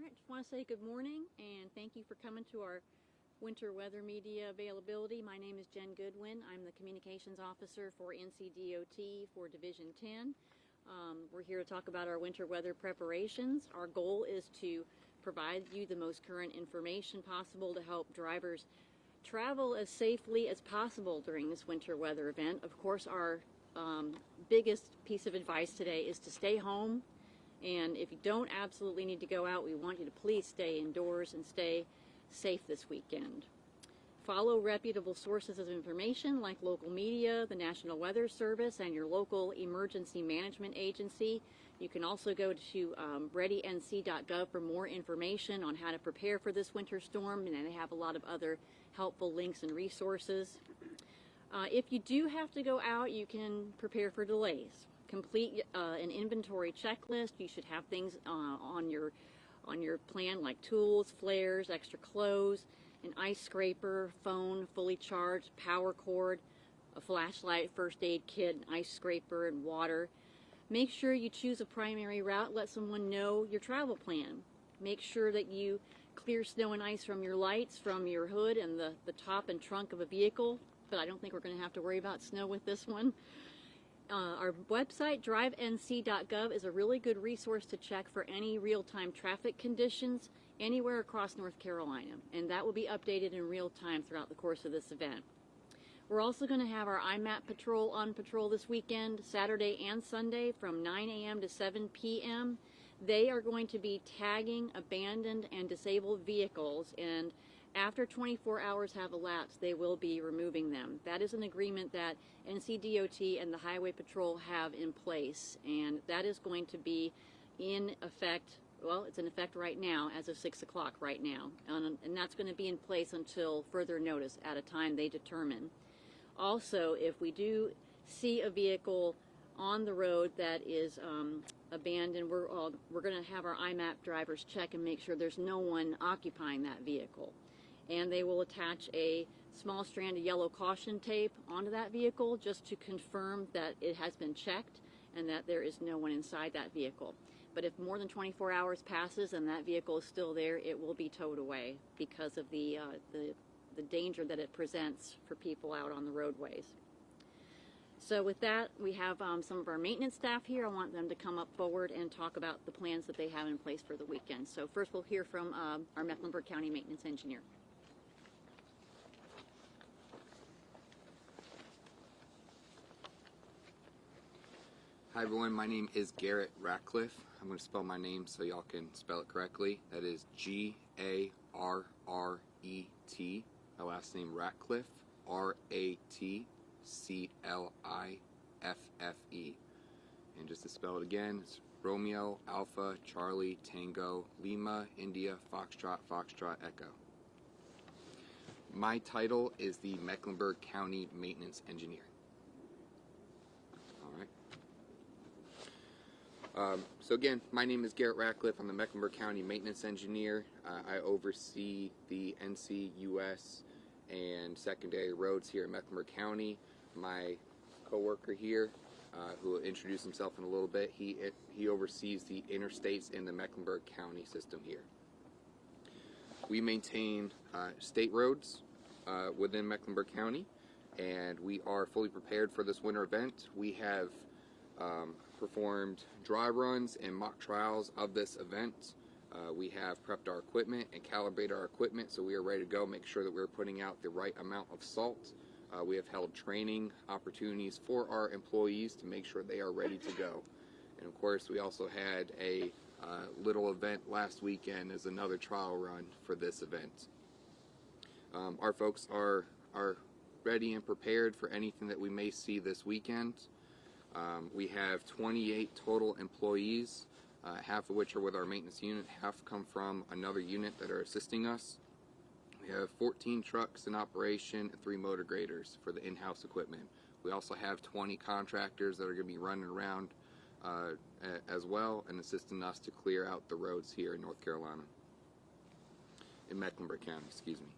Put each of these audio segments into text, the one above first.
I just want to say good morning and thank you for coming to our winter weather media availability. My name is Jen Goodwin. I'm the Communications Officer for NCDOT for Division 10. We're here to talk about our winter weather preparations. Our goal is to provide you the most current information possible to help drivers travel as safely as possible during this winter weather event. Of course, our biggest piece of advice today is to stay home. And if you don't absolutely need to go out, we want you to please stay indoors and stay safe this weekend. Follow reputable sources of information like local media, the National Weather Service, and your local emergency management agency. You can also go to readync.gov for more information on how to prepare for this winter storm, and they have a lot of other helpful links and resources. If you do have to go out, you can prepare for delays. Complete an inventory checklist. You should have things on your plan like tools, flares, extra clothes, an ice scraper, phone fully charged, power cord, a flashlight, first aid kit, an ice scraper, and water. Make sure you choose a primary route. Let someone know your travel plan. Make sure that you clear snow and ice from your lights, from your hood, and the top and trunk of a vehicle. But I don't think we're going to have to worry about snow with this one. Our website, drivenc.gov, is a really good resource to check for any real-time traffic conditions anywhere across North Carolina, and that will be updated in real time throughout the course of this event. We're also going to have our IMAP patrol on patrol this weekend, Saturday and Sunday, from 9 a.m. to 7 p.m. They are going to be tagging abandoned and disabled vehicles, and after 24 hours have elapsed, they will be removing them. That is an agreement that NCDOT and the Highway Patrol have in place, and that is going to be in effect, well, it's in effect right now as of 6 o'clock right now, and that's going to be in place until further notice at a time they determine. Also, if we do see a vehicle on the road that is abandoned, we're going to have our IMAP drivers check and make sure there's no one occupying that vehicle. And they will attach a small strand of yellow caution tape onto that vehicle just to confirm that it has been checked and that there is no one inside that vehicle. But if more than 24 hours passes and that vehicle is still there, it will be towed away because of the danger that it presents for people out on the roadways. So with that, we have some of our maintenance staff here. I want them to come up forward and talk about the plans that they have in place for the weekend. So first we'll hear from our Mecklenburg County maintenance engineer. Hi everyone, my name is Garrett Ratcliffe. I'm going to spell my name so y'all can spell it correctly. That is G-A-R-R-E-T. My last name Ratcliffe, R-A-T-C-L-I-F-F-E. And just to spell it again, it's Romeo, Alpha, Charlie, Tango, Lima, India, Foxtrot, Foxtrot, Echo. My title is the Mecklenburg County Maintenance Engineer. Alright. So again, my name is Garrett Ratcliffe. I'm the Mecklenburg County Maintenance Engineer. I oversee the NCUS and secondary roads here in Mecklenburg County. My co-worker here, who will introduce himself in a little bit, he oversees the interstates in the Mecklenburg County system here. We maintain state roads within Mecklenburg County, and we are fully prepared for this winter event. We have performed dry runs and mock trials of this event. We have prepped our equipment and calibrated our equipment so we are ready to go, make sure that we're putting out the right amount of salt. We have held training opportunities for our employees to make sure they are ready to go. And of course, we also had a little event last weekend as another trial run for this event. Our folks are ready and prepared for anything that we may see this weekend. We have 28 total employees, half of which are with our maintenance unit, half come from another unit that are assisting us. We have 14 trucks in operation and 3 motor graders for the in-house equipment. We also have 20 contractors that are going to be running around as well and assisting us to clear out the roads here in North Carolina, in Mecklenburg County, excuse me.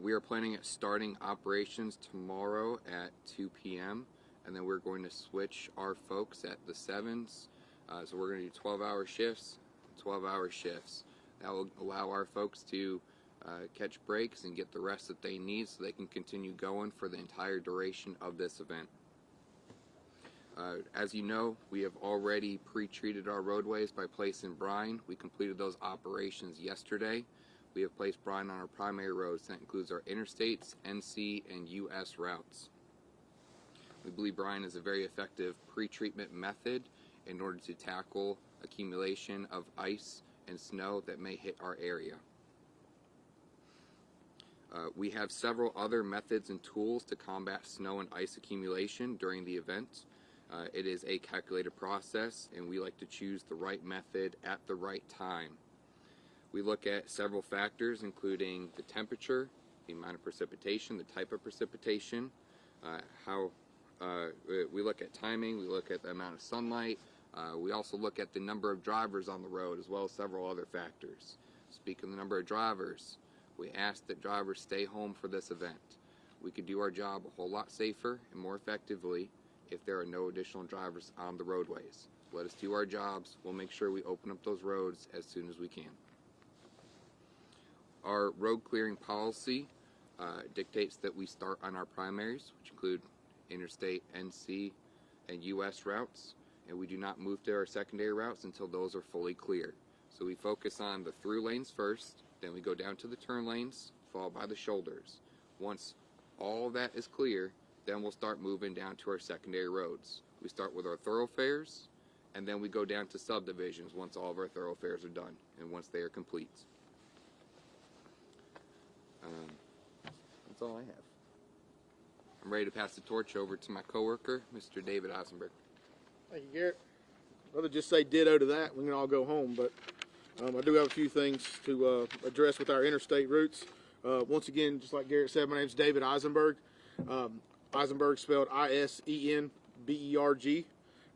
We are planning at starting operations tomorrow at 2 p.m. and then we're going to switch our folks at the 7s. So we're going to do 12-hour shifts 12-hour shifts. That will allow our folks to catch breaks and get the rest that they need so they can continue going for the entire duration of this event. As you know, we have already pre-treated our roadways by placing brine. We completed those operations yesterday. We have placed brine on our primary roads. That includes our interstates, NC, and US routes. We believe brine is a very effective pre-treatment method in order to tackle accumulation of ice and snow that may hit our area. We have several other methods and tools to combat snow and ice accumulation during the event. It is a calculated process, and we like to choose the right method at the right time. We look at several factors, including the temperature, the amount of precipitation, the type of precipitation, we look at timing, we look at the amount of sunlight. We also look at the number of drivers on the road, as well as several other factors. Speaking of the number of drivers, we ask that drivers stay home for this event. We could do our job a whole lot safer and more effectively if there are no additional drivers on the roadways. Let us do our jobs. We'll make sure we open up those roads as soon as we can. Our road clearing policy dictates that we start on our primaries, which include interstate, NC, and US routes, and we do not move to our secondary routes until those are fully cleared. So we focus on the through lanes first, then we go down to the turn lanes, followed by the shoulders. Once all that is clear, then we'll start moving down to our secondary roads. We start with our thoroughfares, and then we go down to subdivisions once all of our thoroughfares are done and once they are complete. That's all I have. I'm ready to pass the torch over to my coworker, Mr. David Eisenberg. Thank you, Garrett. I'd rather just say ditto to that. We can all go home, but I do have a few things to address with our interstate routes. Once again, just like Garrett said, my name is David Eisenberg. Eisenberg spelled I-S-E-N-B-E-R-G.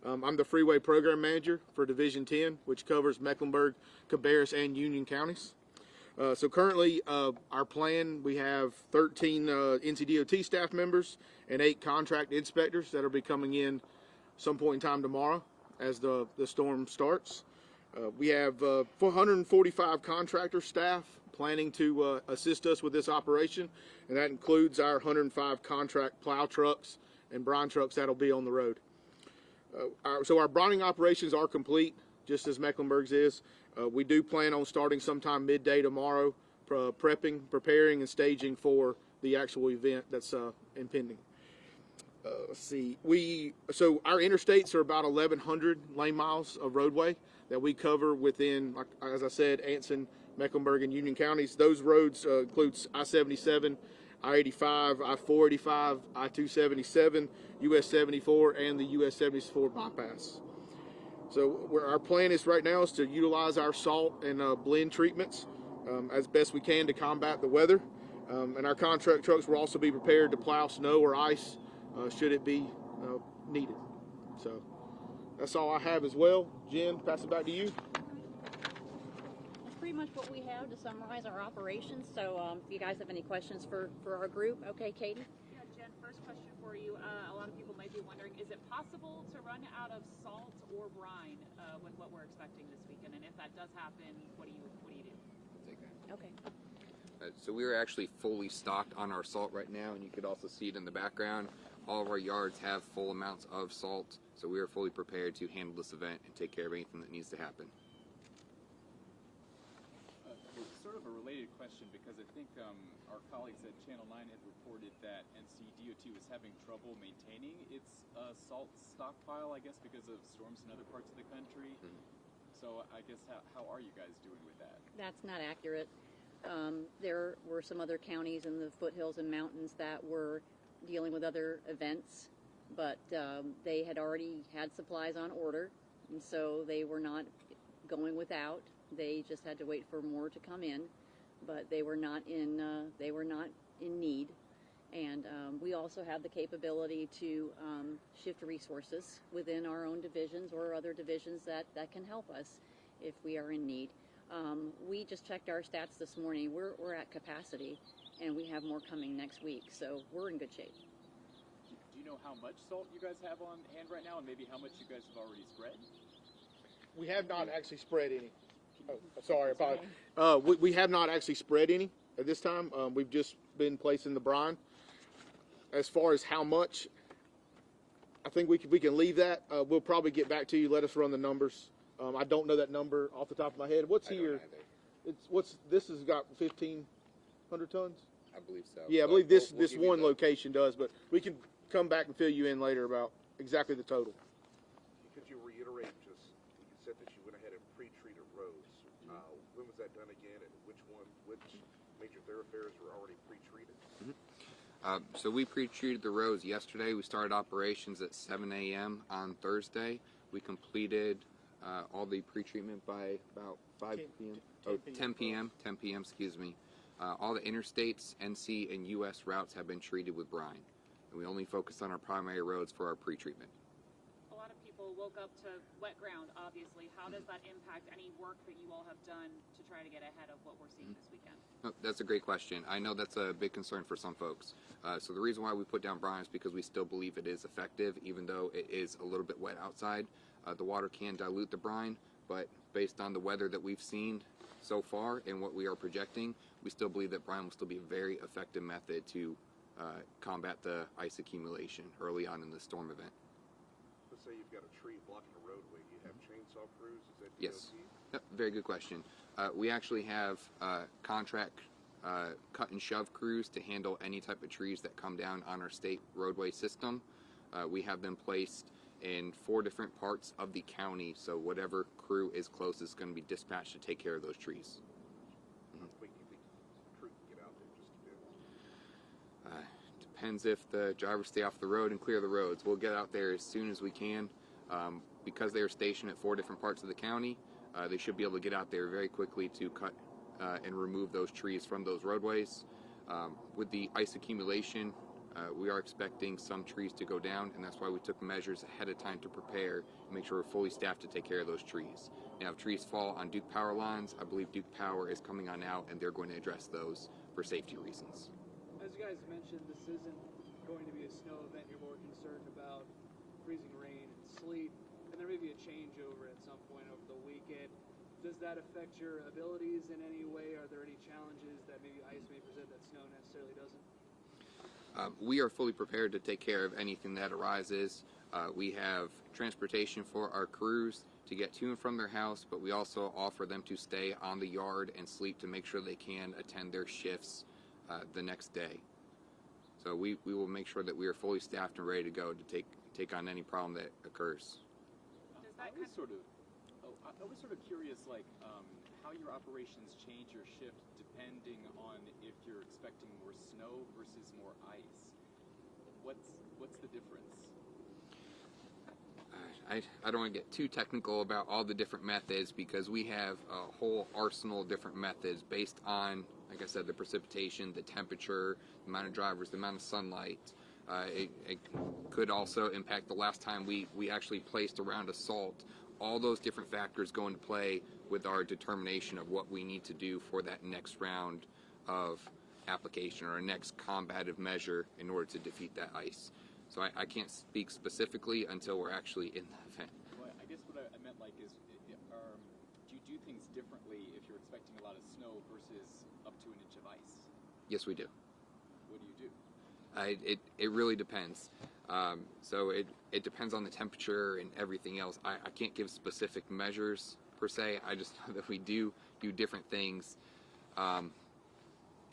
I'm the freeway program manager for Division 10, which covers Mecklenburg, Cabarrus, and Union counties. So currently, our plan, we have 13 NCDOT staff members and 8 contract inspectors that will be coming in some point in time tomorrow as the storm starts. We have 445 contractor staff planning to assist us with this operation, and that includes our 105 contract plow trucks and brine trucks that will be on the road. So our brining operations are complete, just as Mecklenburg's is. We do plan on starting sometime midday tomorrow, preparing and staging for the actual event that's impending. Let's see. So our interstates are about 1,100 lane miles of roadway that we cover within, like, as I said, Anson, Mecklenburg, and Union counties. Those roads includes I-77, I-85, I-485, I-277, US 74, and the US 74 bypass. So our plan is right now is to utilize our salt and blend treatments as best we can to combat the weather. And our contract trucks will also be prepared to plow snow or ice should it be needed. So that's all I have as well. Jen, pass it back to you. That's pretty much what we have to summarize our operations. So if you guys have any questions for our group, okay, Katie? Yeah, Jen, first question for you. A lot of people might be wondering, is it possible to run out of salt or brine with what we're expecting this weekend? And if that does happen, what do you do? Okay. So we are actually fully stocked on our salt right now, and you could also see it in the background. All of our yards have full amounts of salt, so we are fully prepared to handle this event and take care of anything that needs to happen. Sort of a related question, because I think our colleagues at Channel 9 had reported that NCDOT was having trouble maintaining its salt stockpile, I guess, because of storms in other parts of the country. Mm-hmm. So I guess how are you guys doing with that? That's not accurate. There were some other counties in the foothills and mountains that were dealing with other events, but they had already had supplies on order, and so they were not going without. They just had to wait for more to come in, but they were not in need. And we also have the capability to shift resources within our own divisions or other divisions that can help us if we are in need. We just checked our stats this morning. We're at capacity, and we have more coming next week, so we're in good shape. Do you know how much salt you guys have on hand right now, and maybe how much you guys have already spread? We have not actually spread any. Sorry, apologies. We have not actually spread any at this time. We've just been placing the brine. As far as how much, I think we can leave that. We'll probably get back to you. Let us run the numbers. I don't know that number off the top of my head. What's here? This has got 1,500 tons. I believe so. Yeah, I But believe we'll this give you one the- location does, but we can come back and fill you in later about exactly the total. Could you reiterate you said that you went ahead and pre-treated roads. When was that done again, and which major thoroughfares were already pre-treated? So we pre-treated the roads yesterday. We started operations at 7 a.m. on Thursday. We completed all the pre-treatment by about 5 p.m. 10 p.m. 10 p.m. Excuse me. All the interstates, NC, and U.S. routes have been treated with brine, and we only focus on our primary roads for our pre-treatment. A lot of people woke up to wet ground, obviously. How does that impact any work that you all have done to try to get ahead of what we're seeing this weekend? Oh, that's a great question. I know that's a big concern for some folks. So the reason why we put down brine is because we still believe it is effective, even though it is a little bit wet outside. The water can dilute the brine, but based on the weather that we've seen so far and what we are projecting, we still believe that brine will still be a very effective method to combat the ice accumulation early on in the storm event. Let's say you've got a tree blocking a roadway. Do you have chainsaw crews? Is that DOT? Yes. Yep, very good question. We actually have contract cut and shove crews to handle any type of trees that come down on our state roadway system. We have them placed in 4 different parts of the county, so whatever crew is closest is going to be dispatched to take care of those trees. How quick do you think the crew can get out there? Just depends. Depends if the drivers stay off the road and clear the roads. We'll get out there as soon as we can. Because they are stationed at 4 different parts of the county, they should be able to get out there very quickly to cut and remove those trees from those roadways. With the ice accumulation, we are expecting some trees to go down, and that's why we took measures ahead of time to prepare and make sure we're fully staffed to take care of those trees. Now, if trees fall on Duke Power lines, I believe Duke Power is coming on out, and they're going to address those for safety reasons. As you guys mentioned, this isn't going to be a snow event. You're more concerned about freezing rain and sleet, and there may be a changeover at some point over the weekend. Does that affect your abilities in any way? Are there any challenges that maybe ice may present that snow necessarily doesn't? We are fully prepared to take care of anything that arises. We have transportation for our crews to get to and from their house, but we also offer them to stay on the yard and sleep to make sure they can attend their shifts the next day. So we will make sure that we are fully staffed and ready to go to take on any problem that occurs. Does that I was sort of curious, like how your operations change your shift depending on if you're expecting more snow versus more ice. What's the difference? I don't want to get too technical about all the different methods because we have a whole arsenal of different methods based on, like I said, the precipitation, the temperature, the amount of drivers, the amount of sunlight. It could also impact the last time we actually placed a round of salt. All those different factors go into play with our determination of what we need to do for that next round of application or our next combative measure in order to defeat that ice. So I can't speak specifically until we're actually in the event. Well, I guess what I meant like is, do you do things differently if you're expecting a lot of snow versus up to an inch of ice? Yes, we do. What do you do? It really depends. So it depends on the temperature and everything else. I can't give specific measures per se. I just know that we do different things.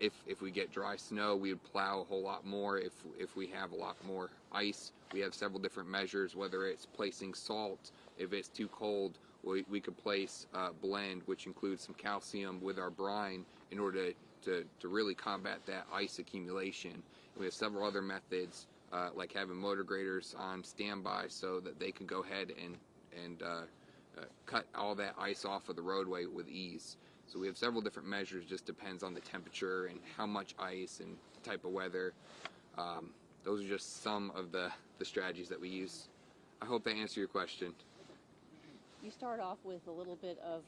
If we get dry snow, we would plow a whole lot more. If we have a lot more ice, we have several different measures, whether it's placing salt. If it's too cold, we could place a blend, which includes some calcium with our brine in order to really combat that ice accumulation. We have several other methods, like having motor graders on standby so that they can go ahead and cut all that ice off of the roadway with ease. So we have several different measures, just depends on the temperature and how much ice and the type of weather. Those are just some of the strategies that we use. I hope that answered your question. You start off with a little bit of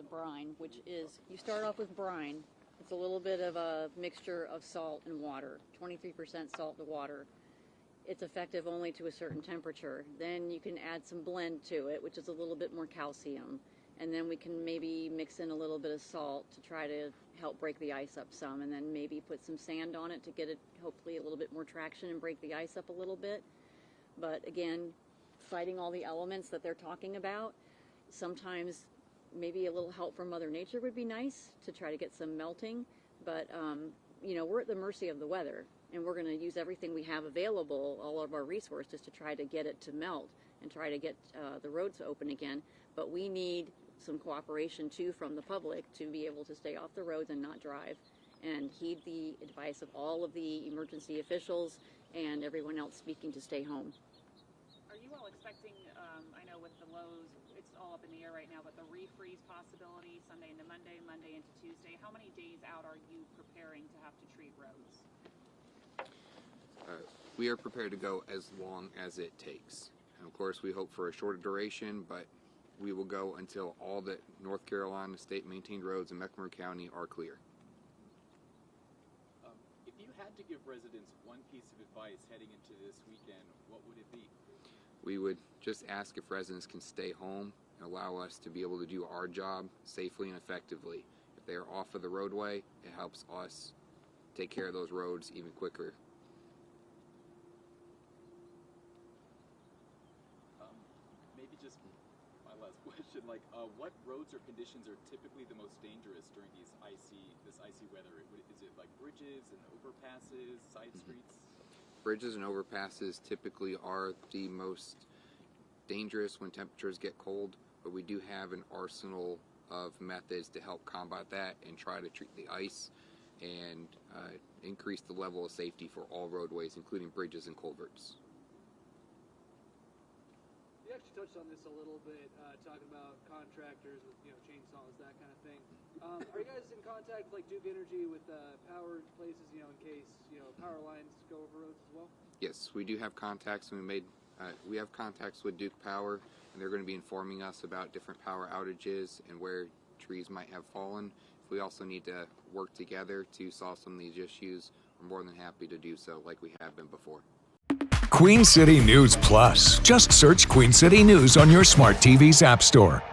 brine, which is, you start off with brine. It's a little bit of a mixture of salt and water, 23% salt to water. It's effective only to a certain temperature. Then you can add some blend to it, which is a little bit more calcium. and then we can maybe mix in a little bit of salt to try to help break the ice up some, and then maybe put some sand on it to get it hopefully a little bit more traction and break the ice up a little bit. But again, fighting all the elements that they're talking about, sometimes maybe a little help from Mother Nature would be nice to try to get some melting. But you know, we're at the mercy of the weather, and we're going to use everything we have available, all of our resources, to try to get it to melt and try to get the roads open again. But we need some cooperation too from the public to be able to stay off the roads and not drive, and heed the advice of all of the emergency officials and everyone else speaking to stay home. Are you all expecting, I know with the lows, it's all up in the air right now, but the refreeze possibility Sunday into Monday, Monday into Tuesday, how many days out are you preparing to have to treat roads? We are prepared to go as long as it takes. And of course, we hope for a shorter duration, but we will go until all the North Carolina state maintained roads in Mecklenburg County are clear. If you had to give residents one piece of advice heading into this weekend, what would it be? We would just ask if residents can stay home and allow us to be able to do our job safely and effectively. If they are off of the roadway, it helps us take care of those roads even quicker. Maybe just my last question, like what roads or conditions are typically the most dangerous during this icy weather? Is it like bridges and overpasses, side streets? Bridges and overpasses typically are the most dangerous when temperatures get cold, but we do have an arsenal of methods to help combat that and try to treat the ice and increase the level of safety for all roadways, including bridges and culverts. You actually touched on this a little bit, talking about contractors with, you know, chainsaws, that kind of thing. Are you guys in contact with, like, Duke Energy with power places, you know, in case, you know, power lines go over roads as well? Yes, we do have contacts. We have contacts with Duke Power, and they're going to be informing us about different power outages and where trees might have fallen. If we also need to work together to solve some of these issues, we're more than happy to do so, like we have been before. Queen City News Plus. Just search Queen City News on your smart TV's app store.